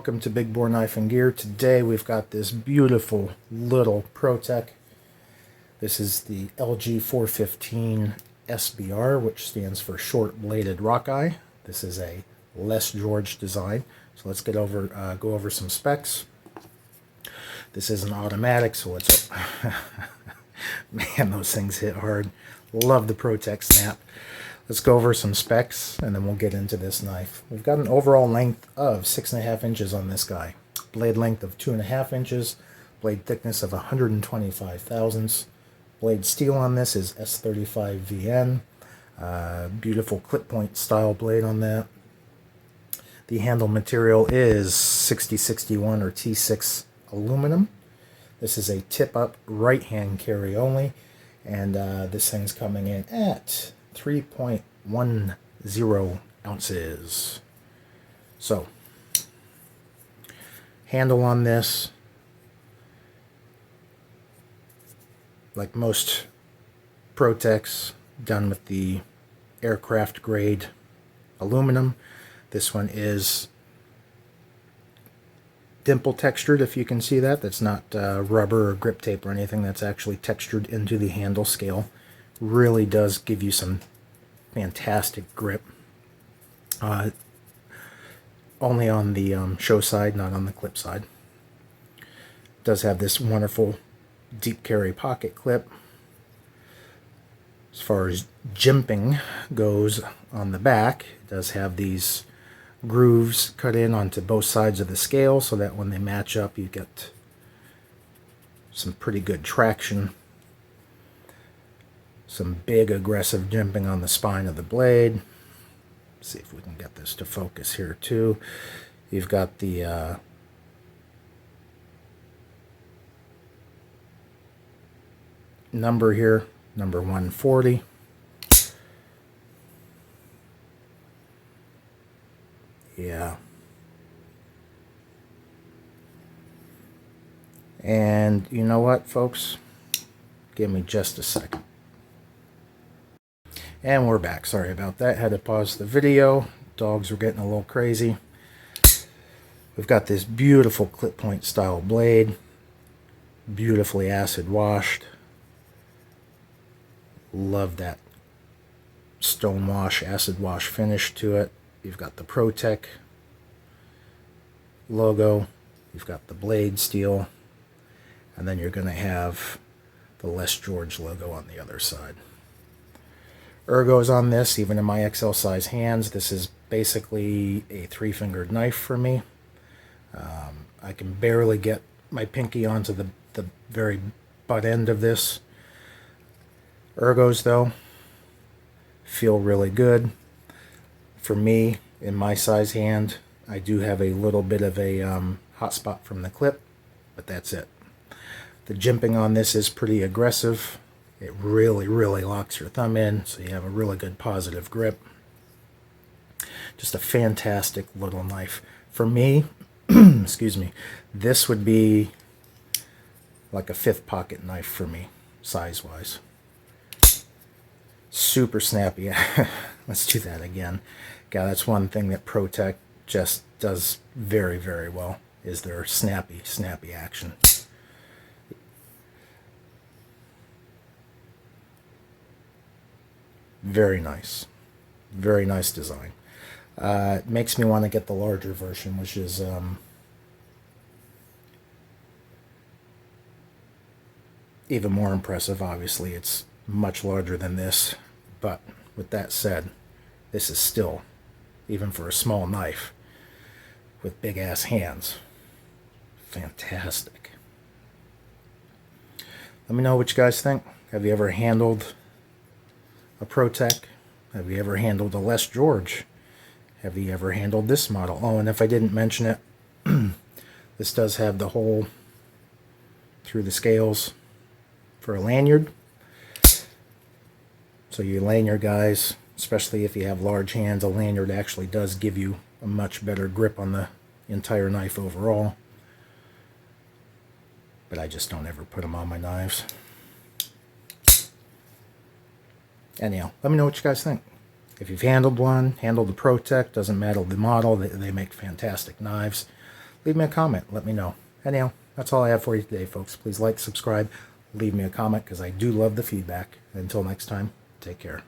welcome to Big Bore Knife and Gear. Today we've got this beautiful little Protech. This is the LG 415 Sbr, which stands for Short Bladed Rockeye. This is a Les George design. So let's go over some specs. This is an automatic, so let's... Man, those things hit hard. Love the Protech snap. Let's go over some specs, and then we'll get into this knife. We've got an overall length of 6.5 inches on this guy. Blade length of 2.5 inches. Blade thickness of 125 thousandths. Blade steel on this is S35VN. Beautiful clip point style blade on that. The handle material is 6061 or T6 aluminum. This is a tip-up right-hand carry only, and this thing's coming in at 3.10 ounces. So, handle on this, like most Protechs, done with the aircraft grade aluminum. This one is dimple textured, if you can see that. That's not rubber or grip tape or anything. That's actually textured into the handle scale. Really does give you some fantastic grip. Only on the show side, not on the clip side. Does have this wonderful deep carry pocket clip. As far as jimping goes on the back, it does have these grooves cut in onto both sides of the scale so that when they match up you get some pretty good traction. Some big aggressive jimping on the spine of the blade. Let's see if we can get this to focus here too. You've got the number here, number 140. Yeah. And you know what, folks? Give me just a second. And we're back. Sorry about that. Had to pause the video. Dogs were getting a little crazy. We've got this beautiful clip point style blade. Beautifully acid washed. Love that stone wash, acid wash finish to it. You've got the Protech logo. You've got the blade steel. And then you're going to have the Les George logo on the other side. Ergos on this, even in my XL size hands. This is basically a 3-fingered knife for me. I can barely get my pinky onto the very butt end of this. Ergos, though, feel really good. For me, in my size hand, I do have a little bit of a hot spot from the clip, but that's it. The jimping on this is pretty aggressive. It really, really locks your thumb in, so you have a really good positive grip. Just a fantastic little knife. For me, excuse me, this would be like a 5th pocket knife for me, size-wise. Super snappy. Let's do that again. Yeah, that's one thing that Protech just does very, very well, is their snappy action. Very nice. Very nice design. It makes me want to get the larger version, which is even more impressive. Obviously, it's much larger than this, but with that said, this is still, even for a small knife with big ass hands, fantastic. Let me know what you guys think. Have you ever handled a Protech? Have you ever handled a Les George? Have you ever handled this model? Oh, and if I didn't mention it, this does have the hole through the scales for a lanyard. So you lanyard guys, especially if you have large hands, a lanyard actually does give you a much better grip on the entire knife overall. But I just don't ever put them on my knives. Anyhow, let me know what you guys think. If you've handled one, handled the Protech, doesn't matter the model, they make fantastic knives. leave me a comment. Let me know. Anyhow, that's all I have for you today, folks. Please like, subscribe, leave me a comment because I do love the feedback. Until next time, take care.